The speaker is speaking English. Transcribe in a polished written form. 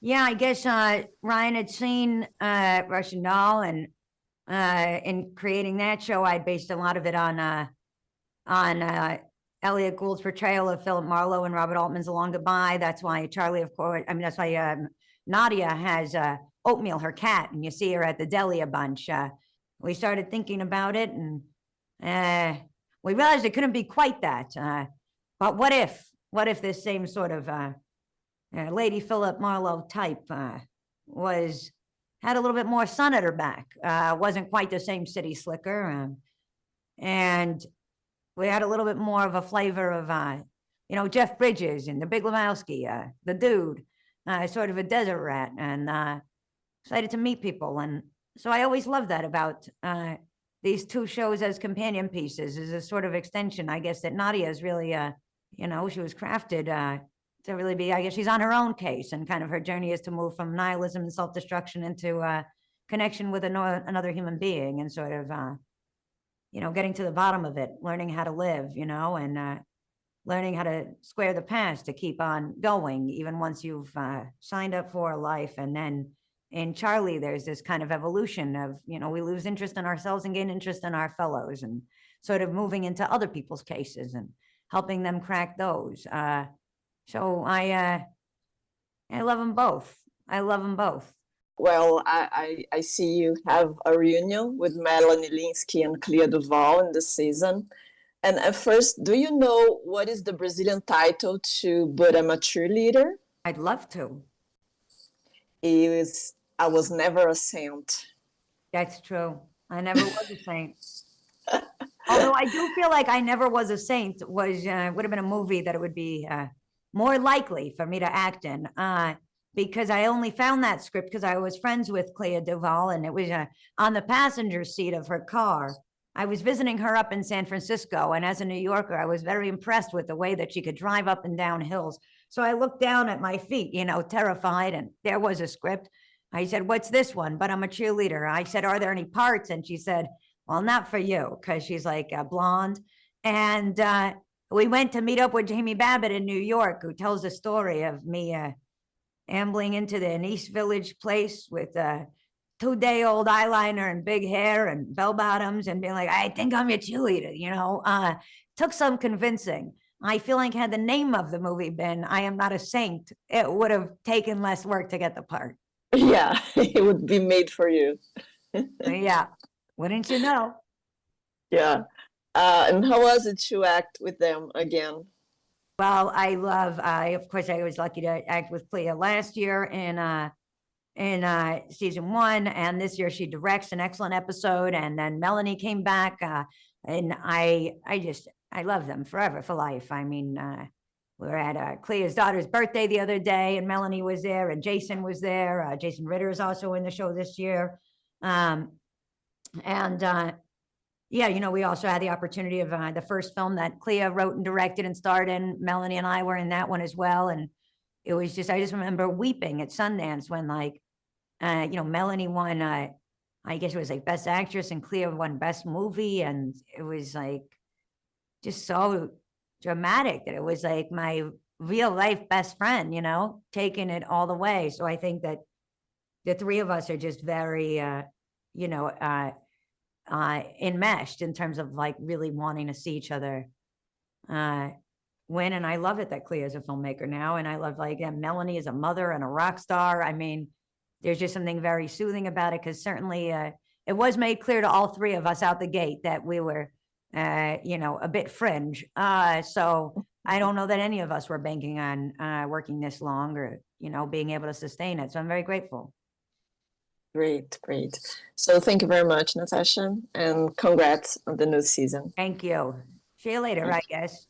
Yeah, I guess Ryan had seen Russian Doll, and in creating that show, I based a lot of it on Elliot Gould's portrayal of Philip Marlowe and Robert Altman's Along Goodbye. That's why Charlie, of course, I mean, that's why Nadia has Oatmeal, her cat, and you see her at the deli a bunch. We started thinking about it, and we realized it couldn't be quite that. But what if? What if this same sort of Lady Philip Marlowe type was had a little bit more sun at her back? Wasn't quite the same city slicker, and we had a little bit more of a flavor of Jeff Bridges and The Big Lebowski, the dude, sort of a desert rat, and excited to meet people. And so I always loved that about these two shows as companion pieces, as a sort of extension, I guess, that Nadia is really, she was crafted to really be, I guess she's on her own case, and kind of her journey is to move from nihilism and self-destruction into connection with another human being, and sort of, getting to the bottom of it, learning how to live, and learning how to square the past to keep on going, even once you've signed up for a life. And then in Charlie, there's this kind of evolution of, we lose interest in ourselves and gain interest in our fellows, and sort of moving into other people's cases and helping them crack those. So I love them both. I love them both. Well, I see you have a reunion with Melanie Lynskey and Clea DuVall in this season. And at first, do you know what is the Brazilian title to But I'm a Cheerleader? I'd love to. It is I Was Never a Saint. That's true. I never was a saint. Although I do feel like I Never Was a Saint would have been a movie that it would be more likely for me to act in. Because I only found that script because I was friends with Clea DuVall, and it was on the passenger seat of her car. I was visiting her up in San Francisco, and as a New Yorker, I was very impressed with the way that she could drive up and down hills. So I looked down at my feet, terrified, and there was a script. I said, "What's this one?" "But I'm a cheerleader." I said, "Are there any parts?" And she said, "Well, not for you," because she's like blonde. And we went to meet up with Jamie Babbitt in New York, who tells the story of me ambling into the East Village place with a 2-day-old eyeliner and big hair and bell bottoms, and being like, "I think I'm your cheerleader." Took some convincing. I feel like had the name of the movie been I Am Not a Saint, it would have taken less work to get the part. Yeah, it would be made for you. Yeah, wouldn't you know? Yeah. And how was it to act with them again? Well, of course, I was lucky to act with Clea last year in season 1, and this year she directs an excellent episode. And then Melanie came back, and I love them forever, for life. I mean, we were at Clea's daughter's birthday the other day, and Melanie was there, and Jason was there. Jason Ritter is also in the show this year. Yeah, we also had the opportunity of the first film that Clea wrote and directed and starred in. Melanie and I were in that one as well. And it was I just remember weeping at Sundance when Melanie won, I guess it was like Best Actress, and Clea won Best Movie. And it was just so dramatic that it was like my real life best friend, taking it all the way. So I think that the three of us are just very, enmeshed in terms of really wanting to see each other win. And I love it that Clea is a filmmaker now, and I love Melanie is a mother and a rock star. I mean, there's just something very soothing about it, because certainly it was made clear to all three of us out the gate that we were a bit fringe. So I don't know that any of us were banking on working this long, or being able to sustain it. So I'm very grateful. Great. So thank you very much, Natasha, and congrats on the new season. Thank you. See you later, I guess.